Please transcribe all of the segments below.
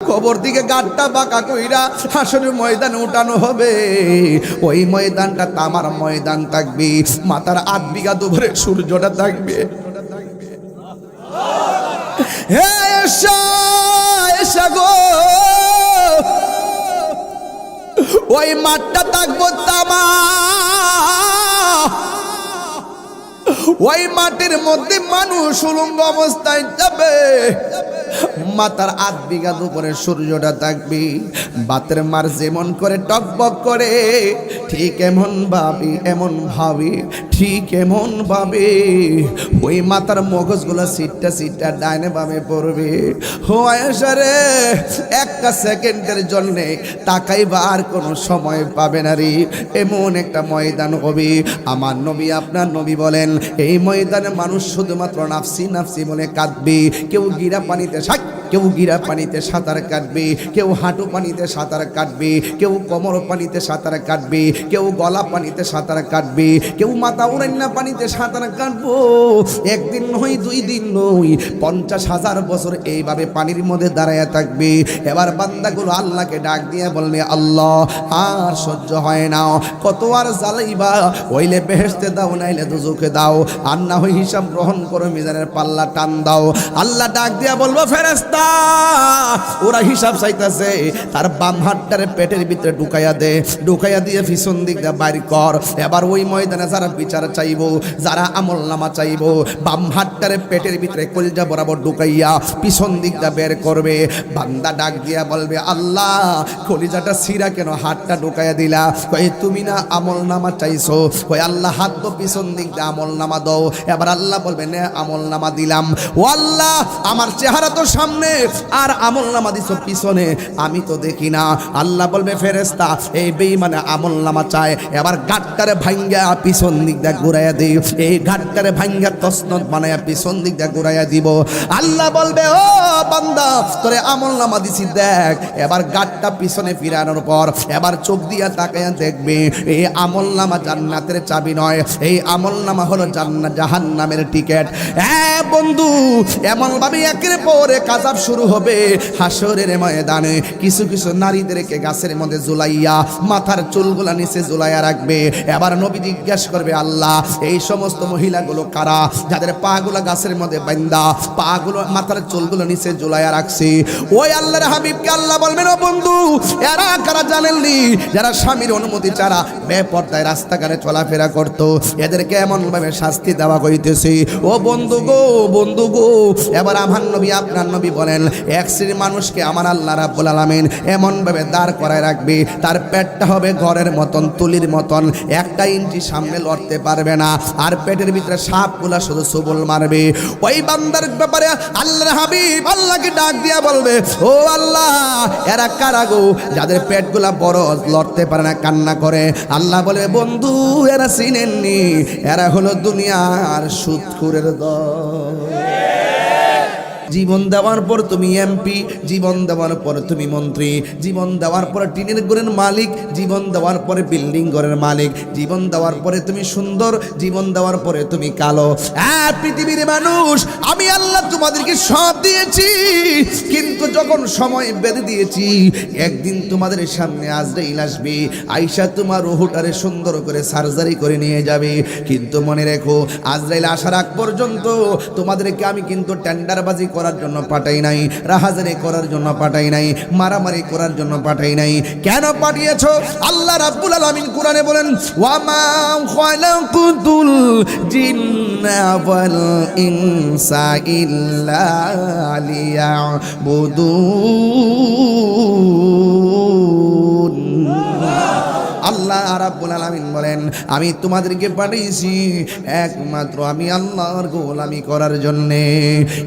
কবর দিকে গাঁটটা বাঁকা কইরা হাসরের ময়দানে উঠানো হবে। ওই ময়দানটা তামার ময়দান থাকবে, মাথার 8 বিঘা দুপুরে সূর্যটা থাকবে। হে এসা এসা গো, ওই মাঠটা থাকবো তামা, ওই মাটির মধ্যে মানুষ উলঙ্গ অবস্থায় যাবে, মাথার 8 বিঘা দুপুরে সূর্যটা থাকবে। বাতের মার যেমন করে টকবক করে ঠিক এমন ভাবে ঠিক এমন ভাবে ওই মাথার মগজগুলো সিটটা সিটটা ডাইনে বামে পড়বে। হো আয়েশা রে, একটা সেকেন্ডের জন্য তাকাইবার কোনো সময় পাবে না রে, এমন একটা ময়দান হবে। আমার নবী আপনার নবী বলেন, এই ময়দানে মানুষ শুধুমাত্র নাফসি নাফসি বলে কাঁদবে। কেউ গিরা পানিতে কেউ গিরা পানিতে সাঁতার কাটবে, কেউ হাঁটু পানিতে সাঁতার কাটবে, কেউ কোমর পানিতে সাঁতার কাটবে, কেউ গলা পানিতে সাঁতার কাটবে, কেউ মাথা উড়ান্না পানিতে সাঁতার কাটবো। একদিন নয়, 2 দিন নয়, 50,000 বছর এইভাবে পানির মধ্যে দাঁড়ায় থাকবে। এবার বান্দাগুলো আল্লাহকে ডাক দিয়ে বলবে, আল্লাহ আর সহ্য হয় না, কত আর জ্বালাইবা, হইলে বেহেশতে দাও নাইলে দোজখে দাও, আর না হয় হিসাব গ্রহণ করো, মিজানের পাল্লা টান দাও। আল্লাহ ডাক দিয়া বলবো, ফেরেশতা ওরা হিসাব চাইতেছে, তার বাম হাতটারে পেটের ভিতরে ঢুকাইয়া দে, ঢুকাইয়া দিয়ে পিছন দিক দিয়ে বাইর কর। এবার ওই ময়দানে যারা বিচার চাইবো, যারা আমল নামা চাইবো, বাম হাতটারে পেটের ভিতরে কলজা বরাবর ঢুকাইয়া পিছন দিক দিয়ে বের করবে। বান্দা ডাক দিয়া বলবে, আল্লাহ কলিজাটা ছিঁড়া কেন হাতটা ঢুকাইয়া দিলা? কই তুমি না আমল নামা চাইছো? কই আল্লাহ হাত তো পিছন দিক দিয়ে আমল নামা দাও। এবার আল্লাহ বলবে, নে আমল নামা দিলাম। ও আল্লাহ, আমার চেহারা তো সামনে আর আমল নামা দিছো পিছনে, আমি তো দেখি না। আল্লাহ বলবে, ফেরেশতা এই বেঈমানে আমল নামা চায়, এবার গাটটারে ভাঙ্গা পিছন দিক দিয়ে ঘুরাইয়া দিই, এই গাটটারে ভাঙ্গা তসনত বানায়া পিছন দিক দিয়ে ঘুরাইয়া দিব। আল্লাহ বলবে, ও বান্দা তোরে আমল নামা দিছি দেখ। এবার গাটটা পিছনে ফিরানোর পর এবার চোখ দিয়া তাকায়া দেখবে, এই আমল নামা জান্নাতের চাবি নয়, এই আমল নামা হলো জাহান্নামের টিকেট। হ্যাঁ বন্ধু, এমন ভাবে একের পর এক আযাব শুরু হবে হাসরের ময়দানে। কিছু কিছু নারীদেরকে গাছের মধ্যে ঝুলাইয়া মাথার চুলগুলা নিচে ঝুলাইয়া রাখবে। এবার নবী জিজ্ঞাসা করবে, আল্লাহ এই সমস্ত মহিলাগুলো কারা, যাদের পা গুলা গাছের মধ্যে বান্ধা, পা গুলো মাথার চুলগুলো নিচে ঝুলাইয়া রাখছে? ওই আল্লাহর হাবিবকে আল্লাহ বলবেন, ও বন্ধু এরা কারা জানেননি? যারা স্বামীর অনুমতি ছাড়া বেপরদায় রাস্তাঘাটে চলাফেরা করত, এদেরকে এমন ভাবে শাস্তি দেওয়া হইতেছে। ও বন্ধু গো, এবার আমার নবী আপনার নবী বলেন, এক শ্রেণীর মানুষকে আমার আল্লাহ রাব্বুল আলামিন এমন ভাবে দাঁড় করায় রাখবে, তার পেটটা হবে ঘরের মতন, তুলির মতন, 1 ইঞ্চি সামনে লড়তে পারবে না, আর পেটের ভিতরে সাপগুলা শুধু সবল মারবে। ওই বান্দার ব্যাপারে আল্লাহর হাবিব আল্লাহকে ডাক দিয়া বলবে, ও আল্লাহ এরা কারা গো, যাদের পেটগুলা বড়, লড়তে পারে না, কান্না করে? আল্লাহ বলে, বন্ধু এরা চিনেননি, এরা হলো দুনিয়ার সুদখোরের দল। জীবন দেওয়ার পর তুমি এমপি, জীবন দেওয়ার পর তুমি মন্ত্রী, জীবন দেওয়ার পর টিনের ঘরের মালিক, জীবন দেওয়ার পরে বিল্ডিং ঘরের মালিক, জীবন দেওয়ার পরে তুমি সুন্দর, জীবন দেওয়ার পরে তুমি কালো। হ্যাঁ পৃথিবীর মানুষ, আমি আল্লাহ তোমাদেরকে সব দিয়েছি, কিন্তু যখন সময় বেঁধে দিয়েছি, একদিন তোমাদের সামনে আজরাইল আসবে, আয়েশা তোমার রুহটারে সুন্দর করে সার্জারি করে নিয়ে যাবে। কিন্তু মনে রেখো, আজরাইল আসার আগ পর্যন্ত তোমাদেরকে আমি কিন্তু টেন্ডারবাজি করার জন্য পাঠাই নাই, রাহাজারি করার জন্য পাঠাই নাই, মারামারি করার জন্য পাঠাই নাই। কেন পাঠিয়েছো? আল্লাহ রাব্বুল আলামিন কোরআনে বলেন, ওয়া মা খালাকুতুল জিন্না ওয়াল ইনসা ইল্লা লিয়াবুদুন। আল্লাহ রাব্বুল আলামিন বলেন, আমি তোমাদেরকে পাঠিয়েছি একমাত্র আমি আল্লাহর গোলামি করার জন্য।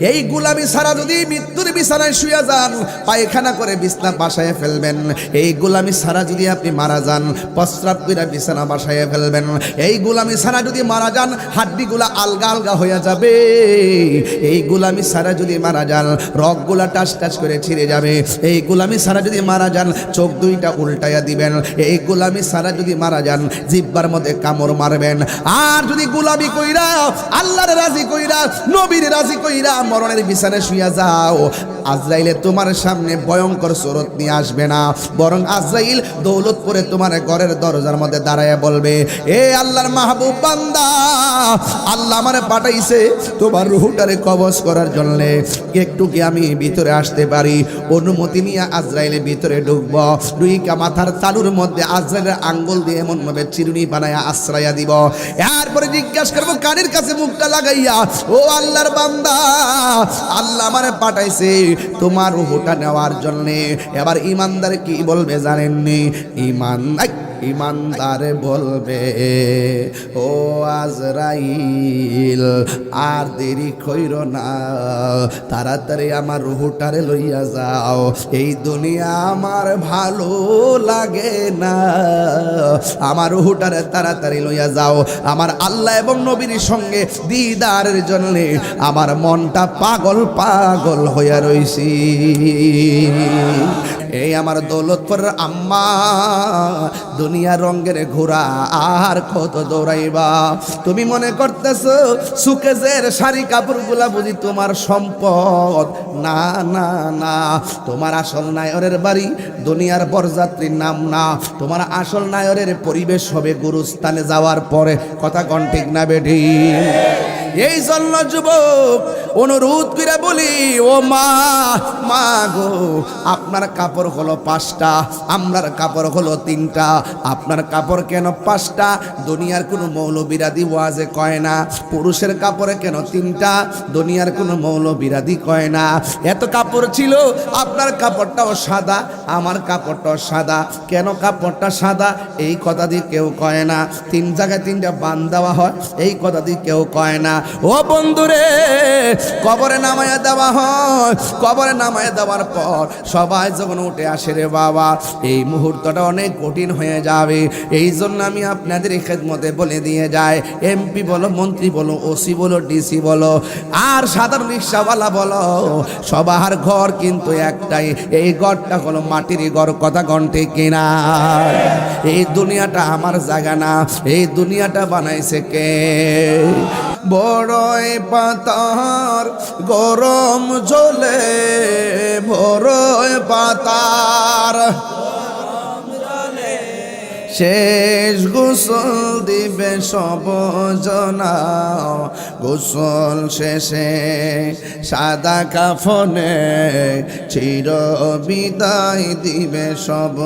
এই গোলামি ছাড়া যদি মৃত্যুর বিছানায় শুয়ে যান, পায়খানা করে বিছনা বাসায় ফেলবেন। এই গোলামি ছাড়া যদি আপনি মারা যান, প্রস্রাব করে বিছানা বাসায় ফেলবেন। এই গোলামি ছাড়া যদি মারা যান, হাড্ডিগুলা আলগা আলগা হয়ে যাবে। এই গোলামি ছাড়া যদি মারা যান, রগগুলা টাস টাস করে ছিঁড়ে যাবে। এই গোলামি ছাড়া যদি মারা যান, চোখ দুইটা উল্টাইয়া দিবেন। এই গোলামি ছাড়া যদি মারা যান, জিহ্বার মধ্যে কামড় মারবেন। আর যদি গোলামি কইরা, আল্লাহর রাজি কইরা, নবীর রাজি কইরা মরণের বিছানায় শুইয়া যাও, আজরাইলে তোমার সামনে ভয়ঙ্কর সুরত নিয়ে আসবে না, বরং আজরাইল দৌলতপুরে তোমার ঘরের দরজার মধ্যে দাঁড়ায় বলবে, এ আল্লাহর মাহবুব বান্দা, আল্লাহ আমারে পাঠাইছে তোমার রূহটারে কবজ করার জন্য, একটু কি আমি ভিতরে আসতে পারি? অনুমতি নিয়ে আজরাইলের ভিতরে ঢুকব, দুইকা মাথার তালুর মধ্যে আজরাইলের আঙ্গুল দিয়ে এমন ভাবে চিরুনি বানায়া আশ্রয়া দিব, এরপরে জিজ্ঞাসা করবো কানের কাছে মুখটা লাগাইয়া, ও আল্লাহর বান্দা, আল্লাহ আমারে পাঠাইছে তোমার রূহটা নেওয়ার জন্য। এবার ইমানদার কি বলবে জানেননি? ইমানদার বলবে, ও আজরাইল, আর দেরি কইরো না, তাড়াতাড়ি আমার রূহটারে লইয়া যাও, এই দুনিয়া আমার ভালো লাগে না, আমার রূহটারে তাড়াতাড়ি লইয়া যাও, আমার আল্লাহ এবং নবীর সঙ্গে দিদারের জন্য আমার মনটা পাগল পাগল হইয়া রইছি। এই আমার দৌলতপুর আম্মা, দুনিয়া রঙের ঘোড়া আর কত দৌড়াইবা? তুমি মনে করতেছো সুকেজের শাড়ি কাপড়গুলা বুঝি তোমার সম্পদ? না না না, তোমার আসল নায়রের বাড়ি দুনিয়ার বরযাত্রীর নাম না, তোমার আসল নায়রের পরিবেশ হবে গুরুস্থানে যাওয়ার পরে। কথা কোন ঠিক না বেঠি? এই জন্য যুবক অনুরোধ করে বলি, ও মা, মা গো, আপনার কাপড় হলো 5টা, আমরার কাপড় হলো 3টা। আপনার কাপড় কেন 5টা? দুনিয়ার কোনো মৌলবীরাদি ওয়াজে কয় না। পুরুষের কাপড়ে কেন 3টা? দুনিয়ার কোনো মৌলবীরাদি কয় না। এত কাপড় ছিল, আপনার কাপড়টাও সাদা, আমার কাপড়টাও সাদা। কেন কাপড়টা সাদা? এই কথা দিয়ে কেউ কয় না। 3 জায়গায় 3টা বান দেওয়া হয়, এই কথা দিয়ে কেউ কয় না। ও বন্ধুরে, কবরে নামায়া দেওয়া হয়, কবরে নামায়া দেওয়ার পর সবাই যখন উঠে আসে, রে বাবা, এই মুহূর্তটা অনেক কঠিন হয়ে যাবে। এই জন্য আমি আপনাদের খেদমতে বলে দিয়ে যাই, এমপি বলো, মন্ত্রী বলো, ওসি বলো, ডিসি বলো, আর সাধারণ রিক্সাওয়ালা বলো, সবার ঘর কিন্তু একটাই। এই ঘরটা হলো মাটির ঘর। কথা কণ্ঠে কিনা? এই দুনিয়াটা আমার জায়গা না, এই দুনিয়াটা বানাইছে কে? বড়ই পাতার গরম জলে, বড়ই পাতার শেষ গোসল দিবে সব জনা, গোসল শেষে সাদা কাফনে চির বিদায় দিবে সব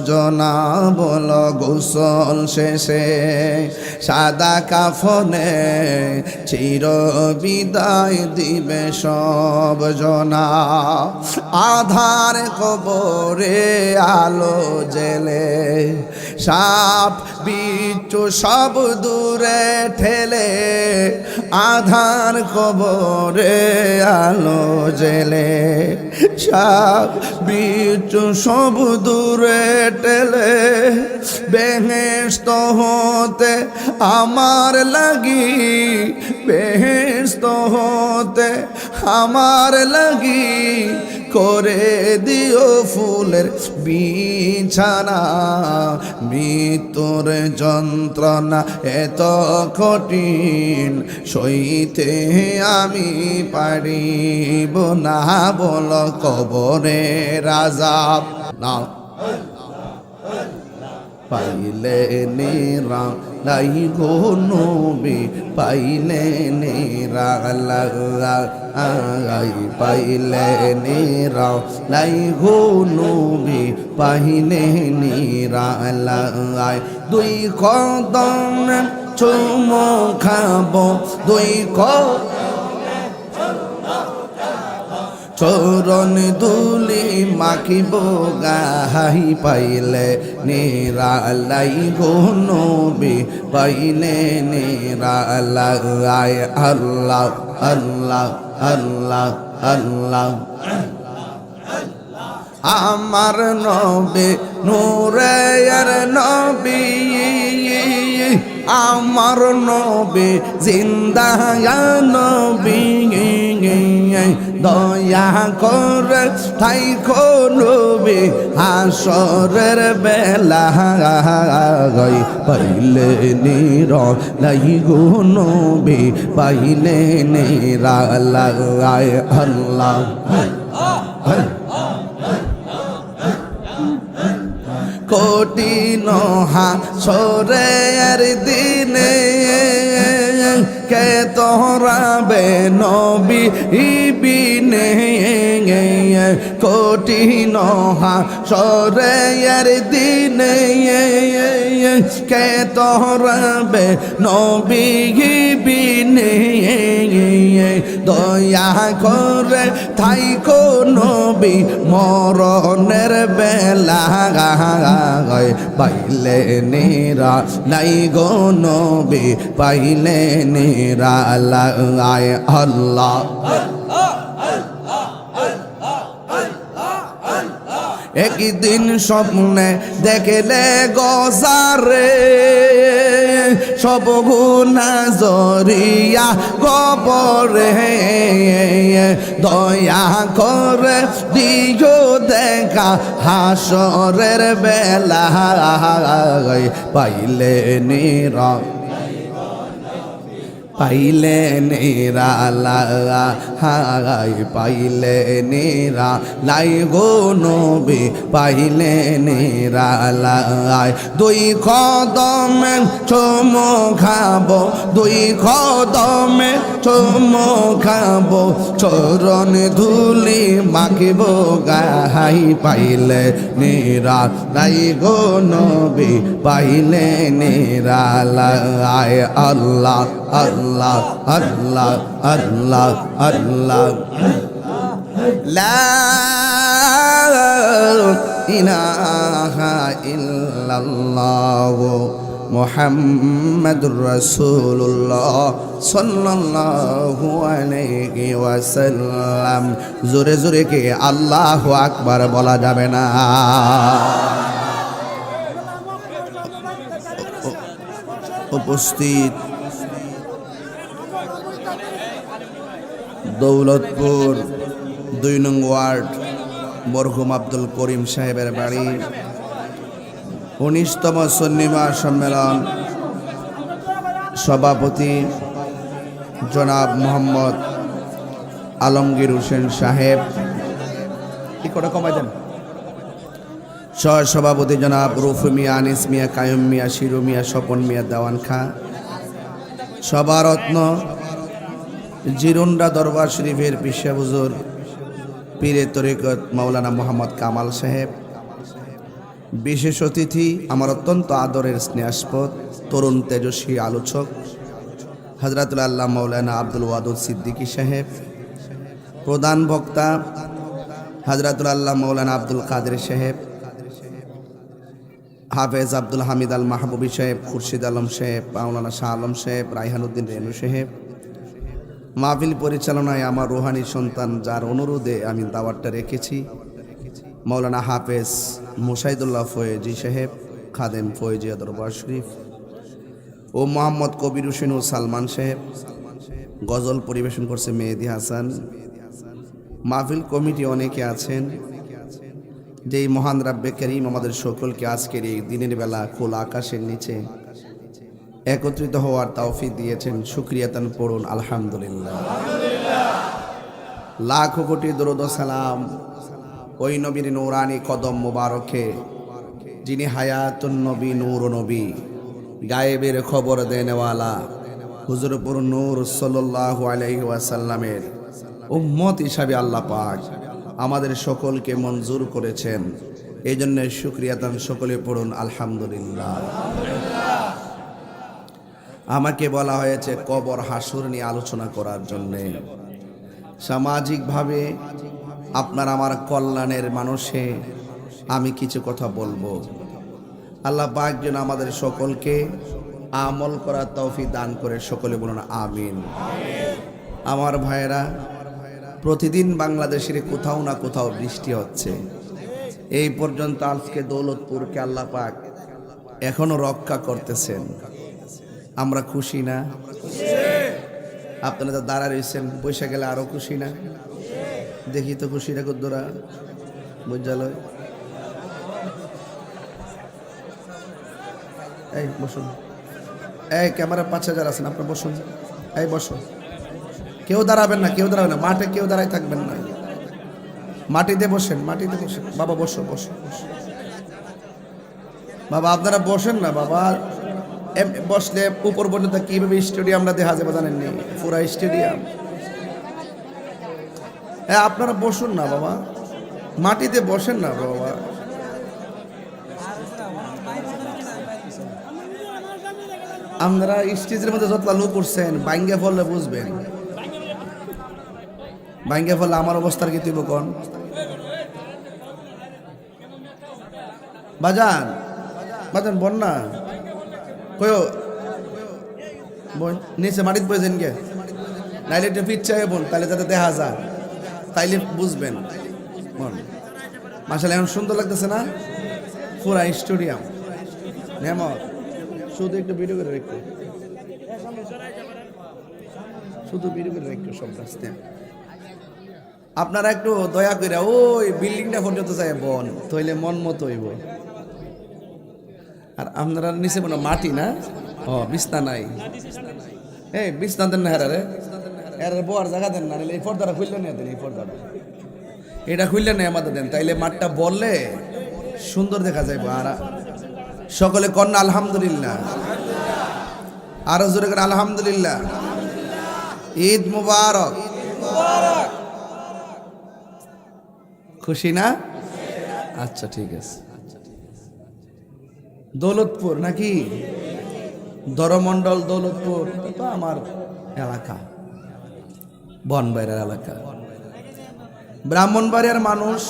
জনা। বলো, গোসল শেষে সাদা কাফনে চির বিদায় দিবে সব জনা। আধার কবরে আলো জেলে, সাপ বিচ্ছু সব দূরে ঠেলে, আধার কবরে আলো জেলে, সাপ বিচ্ছু সব দূরে ঠেলে, বেহেশত হতে আমার লাগি, বেহেশত হতে আমার লাগি করে দিও ফুলের বিছানা। মৃত্যুর যন্ত্রণা এত কঠিন সইতে আমি পারিব না। বল, কবরের আযাব না পাইলে নিরা লাই গো নবী, পাইলে নিরা লাই, পাইলে নিরা লাই গো নবী, পাইলে নিরা লাই। 2 কদম চুমো খাবো, 2 চরণ ধুলি মাখিব গাই, পাইলে নিরালাই গো নবী, পাইলে নিরালাই। আল্লাহ আল্লাহ আল্লাহ আল্লাহ। আমার নবী নূরের নবী, আমার নবী জিন্দা নবী, দয়া করে থাইকো নবী হাসরের বেলা, পাইলে নিরালাই গো নবী, পাইলে নিরালাই। আল্লাহ কঠিন হাসরের দিনে কে তোরাবে নবী বিনে কঠিন হাসরের দিনে কে তোরাবে নবী বিনে দয়া করে থাইকো নবী মরণের বেলা পাইলে নেরা নাই গো নবী পাইলে নেরা আয় আল্লাহ একদিন স্বপ্নে দেখলে গোসারে সব গুনাহ জরিয়া কবরে দয়া করে দিও দেখা হাসরের বেলা পাইলে নিরা পাইলে নেরা হাই পাইলে নেরা লাই গো নবী পাইলে নেরা লাই দুই কদমে চুমো খাবো দুই কদমে চুমো খাবো চরণ ধুলি মাখিব গাই পাইলে নেরা লাই গো নবী পাইলে নেরা লাই আল্লাহ আল্লাহ আল্লাহ আল্লাহ আল্লাহ লা ইলাহা ইল্লাল্লাহ মুহাম্মাদুর রাসূলুল্লাহ সাল্লাল্লাহু আলাইহি ওয়াসাল্লাম জোরে জোরে কে আল্লাহু আকবার বলা যাবে না উপস্থিত দৌলতপুর ২ নং ওয়ার্ড মরহুম আব্দুল করিম সাহেবের বাড়ি ১৯তম সুন্নি মহাসম্মেলন সভাপতি জনাব মোহাম্মদ আলমগীর হোসেন সাহেব কি করে কমাই দেন সহ সভাপতি জনাব রুফি মিয়া আনিস মিয়া কায়ুম মিয়া শিরু মিয়া স্বপন মিয়া দেওয়ান খা সভারত্ন জিরুন্ডা দরবার শরীফের পিসা হুজুর পীরে তরিকত মাওলানা মোহাম্মদ কামাল সাহেব বিশেষ অতিথি আমার অত্যন্ত আদরের স্নেহাস্পদ তরুণ তেজস্বী আলোচক হযরতুল আল্লাহ মাওলানা আব্দুল ওয়াদুদ সিদ্দিকী সাহেব প্রধান বক্তা হযরতুল আল্লাহ মাওলানা আব্দুল কাদের সাহেব হাফেজ আব্দুল হামিদ আল মাহবুবী সাহেব খুরশিদ আলম সাহেব মাওলানা শাহ আলম সাহেব রাইহানুদ্দিন রেনু সাহেব মাহফিল পরিচালনায় আমার রুহানি সন্তান যার অনুরোধে আমি দাওয়াতটা রেখেছি মাওলানা হাফেজ মুসাইদুল্লাহ ফয়েজি সাহেব খাদেম ফয়েজিয়া দরবার শরীফ ও মোহাম্মদ কবির হোসেন ও সালমান সাহেব গজল পরিবেশন করছে মেহেদি হাসান মাহফিল কমিটি অনেকে আছেন যেই মহান রাব্বে করিম আমাদের সকলকে আজকের এই দিনের বেলা খোলা আকাশের নিচে একত্রিত হওয়ার তৌফিক দিয়েছেন শুকরিয়া তান পড়ুন আলহামদুলিল্লাহ লাখো কোটি দরুদ ও সালাম ওই নবীর নূরানি কদম মুবারকে যিনি হায়াতুন নবী নূর নবী গায়েবের খবর দেনেওয়ালা হুজুরপুর নূর সাল্লাল্লাহু আলাইহি ওয়াসাল্লামের উম্মত হিসাবে আল্লাহ পাক আমাদের সকলকে মঞ্জুর করেছেন এই জন্য শুকরিয়া তান সকলে পড়ুন আলহামদুলিল্লাহ আমাকে বলা হয়েছে কবর হাসর নিয়ে আলোচনা করার জন্যে সামাজিকভাবে আপনার আমার কল্যাণের মানুষে আমি কিছু কথা বলবো আল্লাহ পাক যেন আমাদের সকলকে আমল করার তৌফিক দান করে সকলে বলুন আমিন আমার ভাইয়েরা প্রতিদিন বাংলাদেশের কোথাও না কোথাও বৃষ্টি হচ্ছে এই পর্যন্ত আজকে দৌলতপুরকে আল্লাহ পাক এখনো রক্ষা করতেছেন আমরা খুশি না আপনারা দাঁড়া রয়েছেন বসে গেলে আরো খুশি না দেখি তো খুশিটা কদ্দুরা বুঝালয় এই বসুন এই ক্যামেরা ৫,০০০ আছেন আপনার বসুন এই বসুন কেউ দাঁড়াবেন না মাঠে কেউ দাঁড়াই থাকবেন না মাটিতে বসেন, মাটিতে বসেন বাবা, বসো বসো বসো বাবা, আপনারা বসেন না বাবা। বসলে উপর পর্যন্ত কিভাবে স্টেডিয়ামটা দেখা যাবে জানেননি, পুরা স্টেডিয়াম। হ্যাঁ আপনারা বসুন না বাবা, মাটিতে বসেন না বাবা। আপনারা স্টেজের মধ্যে যত লোক করছেন, বাইঙ্গা ফললে বুঝবেন, বাইঙ্গা ফললে আমার অবস্থার কি তুইব কোন বাজান, বাজান বন না কয়ো বোন, নিচে মাটিতে বসেন কে, নাইলে একটু ফিট চাই বোন, তাহলে যাতে দেখা যায়, তাইলে বুঝবেন বোন। মাশাআল্লাহ এখন সুন্দর লাগতেছে না, পুরা স্টেডিয়াম। নেমত শুধু একটু ভিডিও করে রেখো, শুধু ভিডিও করে রেখো সব রাস্তায়। আপনারা একটু দয়া করে ওই বিল্ডিংটা পর্যন্ত যায় বোন, তইলে মন মতো হইব। আর আপনারা নিচে মনে মাটি না, ও বিছনা নাই, এই বিছনা দেন না হেরারে, এর বোয়ার জায়গা দেন না, এই পর্দাটা খুললে নিয়ে দেন, এই পর্দাটা এটা খুললে নেই আমাদের দেন, তাইলে মাঠটা বললে সুন্দর দেখা যাইব। আর সকলে কন্যা আলহামদুলিল্লাহ, আরো জোরে করে আলহামদুলিল্লাহ। ঈদ মুবারক। খুশি না? আচ্ছা ঠিক আছে। দৌলতপুর নাকি দরমন্ডল, দৌলতপুর তো আমার এলাকা, বনবাড়িয়ার এলাকা, ব্রাহ্মণবাড়িয়ার মানুষ।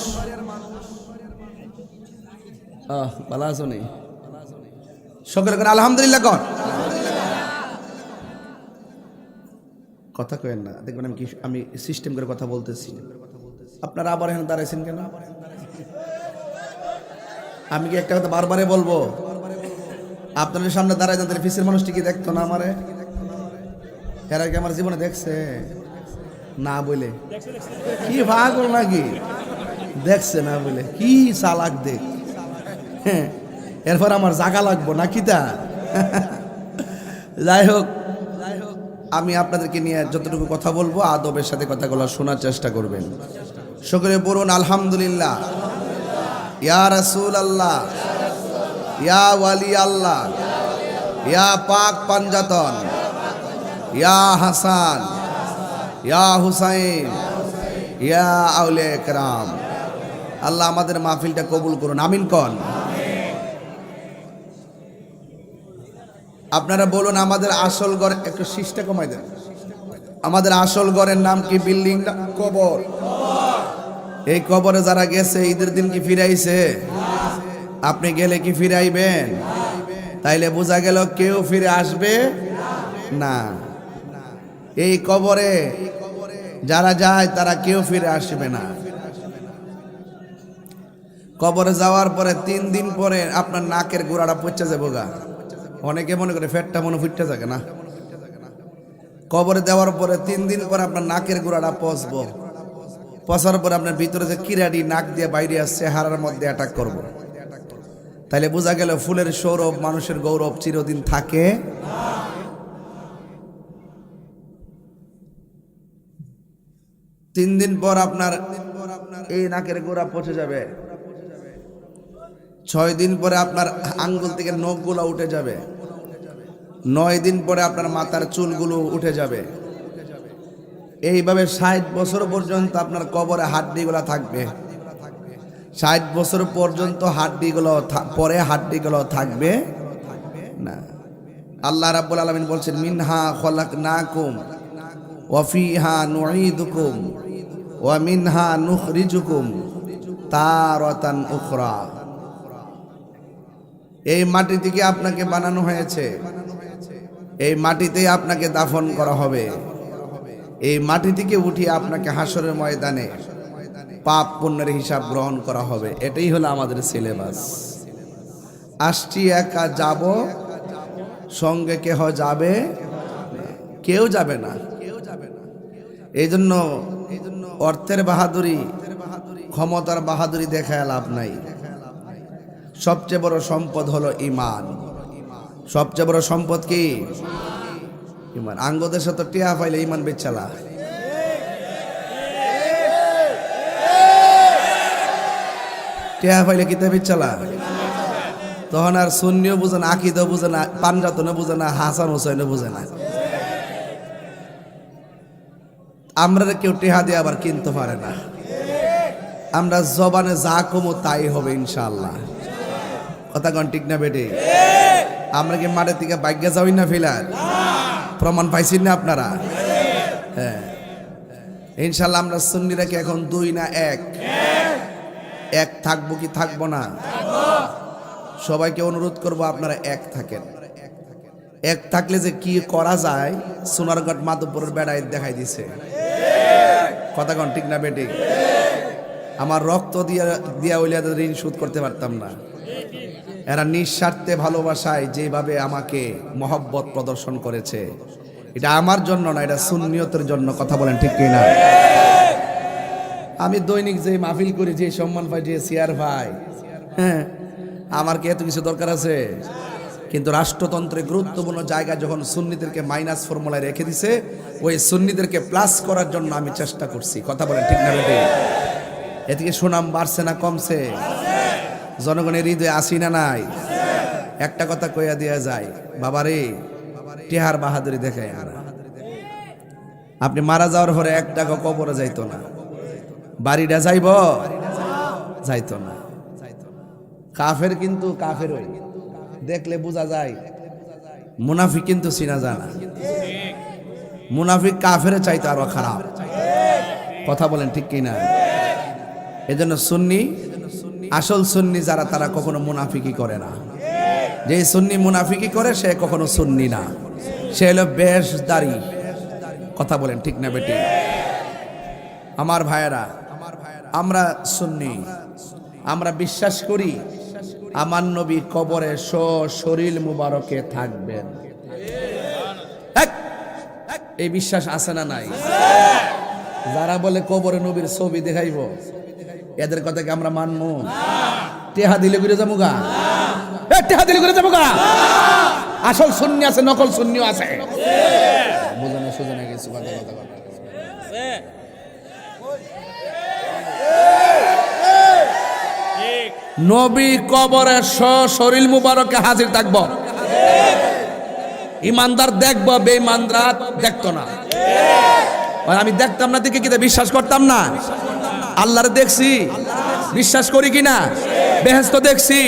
ভালো আছো নি? সকলে করে আলহামদুলিল্লাহ কর। কথা কেন না, দেখবেন আমি সিস্টেম করে কথা বলতেছি, আপনারা আবার এখানে দাঁড়াইছেন কেন? আমি কি একটা কথা বারবারে বলবো? আপনাদের সামনে দাঁড়ায় যান, ফিসের মানুষটি কি দেখতো না আমারে? এরা কি আমার জীবনে দেখছে না বলে কি ভাগল নাকি? দেখছে না বলে কি চালাক দেখ, এরপর আমার জাগা লাগবো নাকি তা? যাই হোক, আমি আপনাদেরকে নিয়ে যতটুকু কথা বলবো আদবের সাথে কথাগুলো শোনার চেষ্টা করবেন। সকলে বলুন আলহামদুলিল্লাহ। ইয়া রাসূলুল্লাহ, ইয়া ওয়ালি আল্লাহ, ইয়া পাক পাঞ্জাতন, ইয়া হাসান, ইয়া হুসাইন, ইয়া আউলিয়া کرام। আল্লাহ আমাদের মাহফিলটা কবুল করুন, আমিন কোন। আপনারা বলুন আমাদের আসল ঘর, একটু শিষ্টা কমাই দেন, আমাদের আসল ঘরের নাম কি? বিল্ডিং না কবর? এই কবরে যারা গেছে ঈদের দিন কি ফিরাইছে? আপনি গেলে কি ফিরাইবেন? তাইলে বোঝা গেল কেউ ফিরে আসবে না। এই কবরে যারা যায় তারা কেউ ফিরে আসবে না। কবরে যাওয়ার পরে 3 দিন পরে আপনার নাকের গোড়াটা পচে যাবো গা। অনেকে মনে করে ফেটটা মনে ফুটতে থাকে না, কবরে দেওয়ার পরে 3 দিন পরে আপনার নাকের গোড়াটা পচবো, পচার পরে আপনার ভিতরে যে কিরাড়ি নাক দিয়ে বাইরে আসছে হাড়ের মধ্যে অ্যাটাক করবো। তাইলে বোঝা গেল ফুলের সৌরভ, মানুষের গৌরব চিরদিন থাকে। 3 দিন পর আপনার এই নাকের গোড়া পচে যাবে। 6 দিন পরে আপনার আঙ্গুল থেকে নখগুলো উঠে যাবে। 9 দিন পরে আপনার মাথার চুলগুলো উঠে যাবে। এইভাবে 60 বছর পর্যন্ত আপনার কবরে হাড্ডিগুলো থাকবে। 60 বছর পর্যন্ত হাড্ডিগুলো পরে হাড্ডিগুলো থাকবে না। আল্লাহ রাব্বুল আলামিন বলছেন মিনহা খলাকনাকুম ওয়া ফিহা নুঈদুকুম ওয়া মিনহা নুখরিজুকুম তারাতান উখরা। এই মাটি থেকে আপনাকে বানানো হয়েছে, এই মাটিতেই আপনাকে দাফন করা হবে, এই মাটি থেকে উঠিয়ে আপনাকে হাসরের ময়দানে পাপ পুণ্যের হিসাব গ্রহণ করা হবে। এটাই হলো আমাদের সিলেবাস। আসছি একা যাব, সঙ্গে কেহ যাবে, কেউ যাবে না। এই জন্য অর্থের বাহাদুরি, ক্ষমতার বাহাদুরি দেখায় লাভ নাই। সবচেয়ে বড় সম্পদ হলো ঈমান। সবচেয়ে বড় সম্পদ কি? ঈমান। আঙ্গদের সাথে টিয়া পাইলে ঈমান বেচালা। টেহা পাইলে কিতাবের চালা, তখন আর সুন্নিও বুঝে না, আকিদও বুঝে না, পাঞ্জাতনও বুঝে না, হাসান হোসেনও বুঝে না। আমরা কেউ টেহা দিয়ে আবার কিনতে পারে না। আমরা জবানে যা কমো তাই হবে ইনশাআল্লাহ। কথা কন ঠিক না বেটে? আমরা কি মাঠের থেকে বাইকে যাই না ফিলার? প্রমাণ পাইছেন না আপনারা? হ্যাঁ, ইনশাআল্লাহ আমরা সুন্নিরা কি এখন দুই না এক? এক থাকবো কি থাকবো না? সবাইকে অনুরোধ করবো আপনারা এক থাকেন। এক থাকলে যে কি করা যায় সোনারগঞ্জ মাধবপুরের বেড়ায় দেখাই দিছে। কথা কন ঠিক না বেটে? আমার রক্ত দিয়া হইলে এদের ঋণ শোধ করতে পারতাম না। এরা নিঃস্বার্থে ভালোবাসায় যেভাবে আমাকে মহব্বত প্রদর্শন করেছে, এটা আমার জন্য না, এটা সুন্নিয়তের জন্য। কথা বলেন ঠিক কিনা? আমি দৈনিক যে মাহফিল করি, যে সম্মান পাই, যে চেয়ার ভাই, হ্যাঁ, আমার কি এত কিছু দরকার আছে? কিন্তু রাষ্ট্রতন্ত্রে গুরুত্বপূর্ণ জায়গায় যখন সুন্নিদেরকে মাইনাস ফর্মুলায় রেখে দিছে, ওই সুন্নিদেরকে প্লাস করার জন্য আমি চেষ্টা করছি। কথা বলেন ঠিক না বেটে? এদিকে সুনাম বাড়ছে না কমছে? জনগণের হৃদয়ে আসি না নাই? একটা কথা কইয়া দেয়া যায়, বাবারে টেহার বাহাদুরি দেখায় আর আপনি মারা যাওয়ার পরে 1 টাকা কবরে যাইতো না, বাড়িটা যাইব, যাইতো না। কাফের কিন্তু কাফের ওই দেখলে বোঝা যায়, মুনাফিক কিন্তু চিনা যায় না। মুনাফিক কাফের চাইতে আরো খারাপ। কথা বলেন ঠিক কিনা? এজন্য সুন্নি, আসল সুন্নি যারা, তারা কখনো মুনাফিকি করে না। যে সুন্নি মুনাফিকি করে সে কখনো সুন্নি না, সে হলো বেশদারি। কথা বলেন ঠিক না বেটি? আমার ভাইয়েরা, আমরা সুন্নি, আমরা বিশ্বাস করি আমার নবী কবরে শরীর মুবারকে থাকবেন। এই বিশ্বাস আছে না নাই? যারা বলে কবরে নবীর ছবি দেখাইব, এদের কথা কি আমরা মানবো? টেহা দিলে ঘুরে যাবো গা, টেহা দিলে ঘুরে যাবো গা। আসল সুন্নি আছে, নকল সুন্নিও আছে। বোঝানো সোজানো কিছু কথা কথা কথা। নবী কবরে শরীর মুবারকে হাজির থাকবো। ইমানদার দেখবো, বেঈমানরা দেখতো না। আমি দেখতাম না দেখে কি বিশ্বাস করতাম না? আল্লাহরে দেখছি, বিশ্বাস করি কিনা? বেহেশত দেখছি,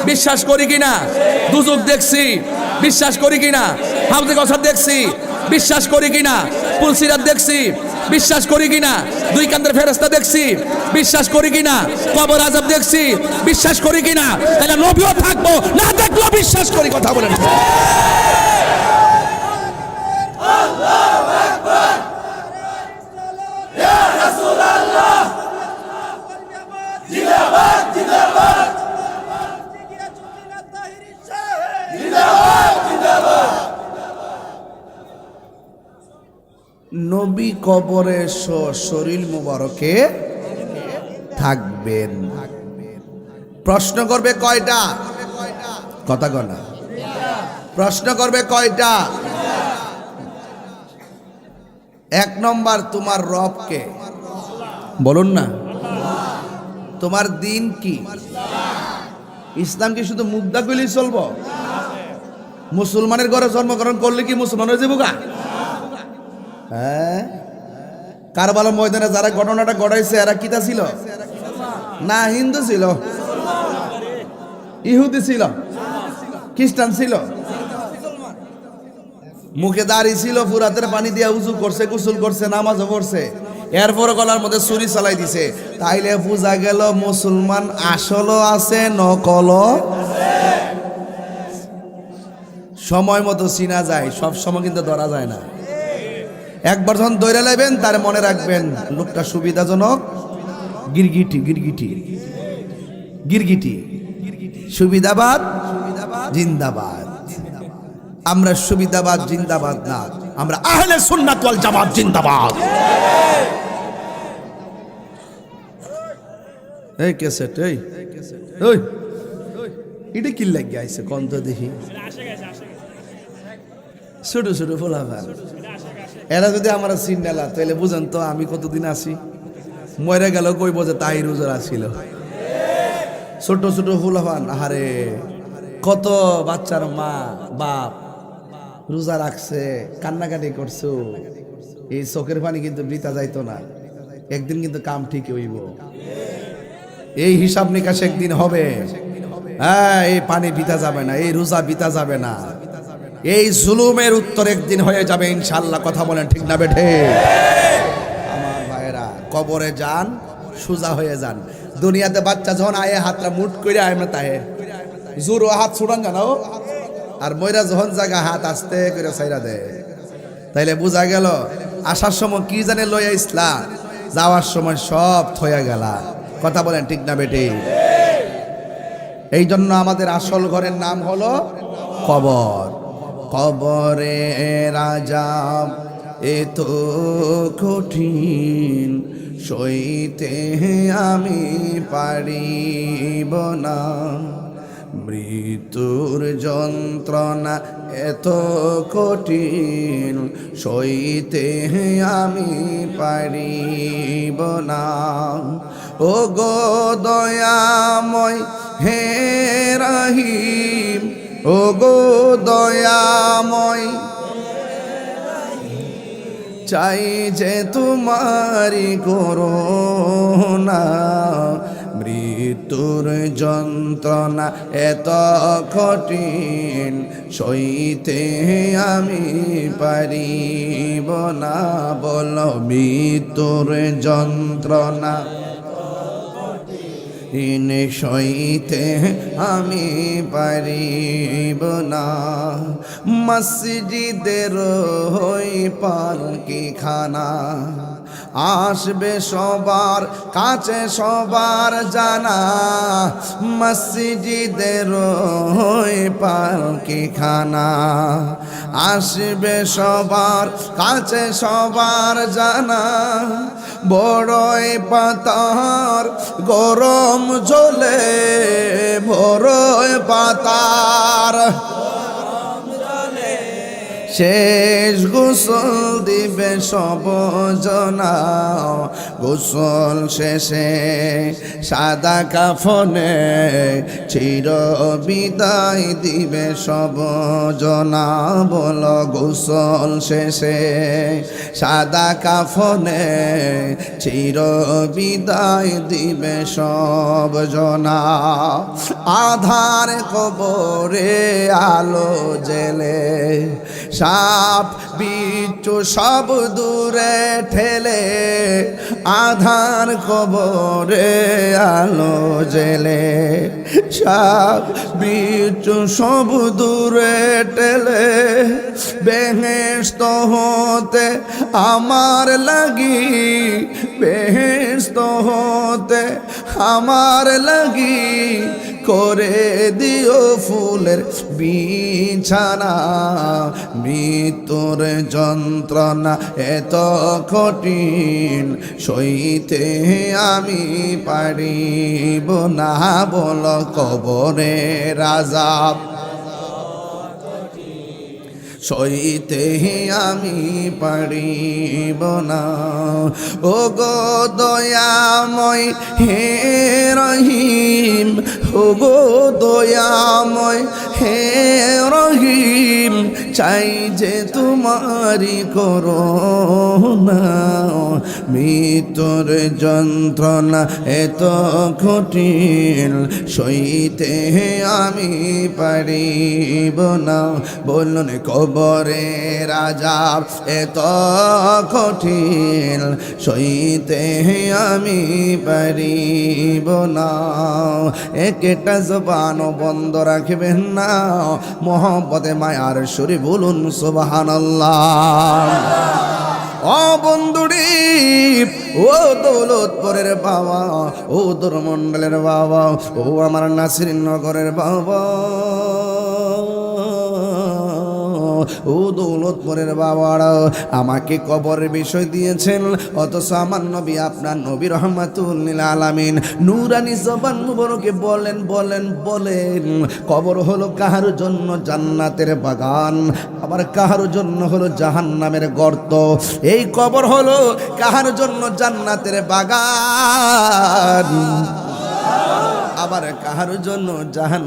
বিশ্বাস করি কিনা? দুজক দেখছি, বিশ্বাস করি কিনা? হাউজে কাউসার দেখছি, বিশ্বাস করি কিনা? পুলসিরাত দেখছি, বিশ্বাস করি কিনা? 2 কান্দের ফেরেশতা দেখছি, বিশ্বাস করি কিনা? কবর আযাব দেখছি, বিশ্বাস করি কিনা? তাহলে নবীও থাকবো, না দেখলেও বিশ্বাস করি। কথা বলেন। আল্লাহু আকবার, ইয়া রাসূলুল্লাহ, জিন্দাবাদ জিন্দাবাদ, জিন্দাবাদ জিন্দাবাদ। নবী কবরে শরীর মুবারকে থাকবেন। প্রশ্ন করবে কয়টা? কথা কনা। প্রশ্ন করবে কয়টা? 1 নম্বর, তোমার রবকে বলুন না। তোমার দিন কি? ইসলাম কি শুধু মুগ্ধা কইলেই চলবো? মুসলমানের ঘরে জন্মগ্রহণ করলে কি মুসলমান হয়ে যাবো গা? হ্যাঁ, কারবালার ময়দানে যারা ঘটনাটা ঘটাইছে এরা কিতা ছিল? না হিন্দু ছিল, ইহুদি ছিল, খ্রিস্টান ছিল, মুখে দাড়ি ছিল, ফুরাতের পানি দিয়ে উজু করছে, গোসল করছে, নামাজও পড়ছে, এরপর গলার মধ্যে ছুরি চালাই দিছে। তাইলে বোঝা গেল মুসলমান আসলও আছে, নকলও। সময় মতো চিনা যায়, সব সময় কিন্তু ধরা যায় না। একবার যখন দৌড়ে লাইবেন, তার মনে রাখবেন লোকটা সুবিধাজনক, গিরগিটি গিরগিটি গিরগিটি, সুবিধাবাদ জিন্দাবাদ। আমরা সুবিধাবাদ জিন্দাবাদ না, আমরা আহলে সুন্নাত ওয়াল জামাত জিন্দাবাদ। এই ক্যাসেট, এই ওই এটা কি লাগিয়ে আইছে কোন তো দেখি। ছোট ছোট ফোলাফান, এরা যদি আমার সিন্ডালা, তাহলে বুঝেন তো আমি কতদিন আছি। মরে গেল কইব যে তাহির হুজুর আসছিল। ছোট ছোট ফুলাফান, আহারে কত বাচ্চার মা বাপ রোজা রাখছে, কান্নাকাটি করছো, এই চোখের পানি কিন্তু বৃথা যাইতো না, একদিন কিন্তু কাম ঠিক হইব, এই হিসাব নিকাশ একদিন হবে। হ্যাঁ, এই পানি বৃথা যাবে না, এই রোজা বৃথা যাবে না, এই জুলুমের উত্তর একদিন হয়ে যাবে ইনশাআল্লাহ। কথা বলেন ঠিক না বেঠে? আমার ভাইরা, কবরে যান সোজা হয়ে যান। দুনিয়াতে বাচ্চা যখন আয়ে হাতটা মুট করে আয় না তাহে জোরো হাত ছুটান জানো, আর ময়রা যখন জায়গা হাত আস্তে করে ছাইরা দেয়। তাইলে বোঝা গেল আসার সময় কি জানে লইয়া ইসলা, যাওয়ার সময় সব থইয়া গেলা। কথা বলেন ঠিক না বেটি? এই জন্য আমাদের আসল ঘরের নাম হলো কবর। কবরে রাজাব এত কঠিন, সইতে আমি পারিব না। মৃত্যুর যন্ত্রণা এত কঠিন, সইতে আমি পারিব না। ও গো দয়াময় হে রহিম, ও গো দয়াময়, চাই যে তোমারি করুণা। মৃত্যুর যন্ত্রণা এত কঠিন, সইতে আমি পারিব না। বলো মৃত্যুর যন্ত্রণা সইতে আমি পারিব না। মসজিদের হই পালকি খানা, আসবে সবার কাছে সবার জানা। মসজিদের হই পালকি খানা, আসবে সবার কাছে সবার জানা। বড়ই পাতার গরম জলে, বড়ই পাতার শেষ গোসল দিবে সব জনা। গোসল শেষে সাদা কাফনে চির বিদায় দিবে সব জনা। বলো গোসল শেষে সাদা কাফনে চির বিদায় দিবে সব জনা। আধার কবরে আলো জেলে, সাপ বিচ্ছু সব দূরে ঠেলে। আধার কবরে আলো জেলে, সাপ বিচ্ছু সব দূরে ঠেলে। বেহেশত হতে আমার লাগি, বেহেশত হতে আমার লাগি করে দিও ফুলের বিছানা। মৃত্যুর যন্ত্রণা এত কঠিন, সইতে আমি পারিব না। বল কবরের আযাব সইতে আমি পারিব না। ও গো দয়াময় হে রহিম, ও গো দয়াময় হে রহিম, চাই যে তোমারি করুণা। মৃত্যুর যন্ত্রণা এত কঠিন, সইতে আমি পারিব না। বলুন কবরের আযাব এত কঠিন, সইতে আমি পারিব না। একটা জবান বন্ধ রাখবেন না, মোহব্বতে মায়ার সুরে বলুন সুবহানাল্লাহ। ও বন্ধুরি, ও দৌলতপুরের বাবা, ও দরমন্ডলের বাবা, ও আমার নাসিরনগরের বাবা, ও দৌলতপুরের বাবারা, আমাকে কবরের বিষয় দিয়েছেন, অথচ আমার নবী আপনার নবী রহমাতুল লিল আলামিন নূরানি জবান মুবারকে বলেন বলেন বলেন কবর হলো কাহার জন্য জান্নাতের বাগান, আবার কাহার জন্য হলো জাহান্নামের গর্ত। এই কবর হলো কাহার জন্য জান্নাতের বাগান, আবার কাহার জন্য জাহান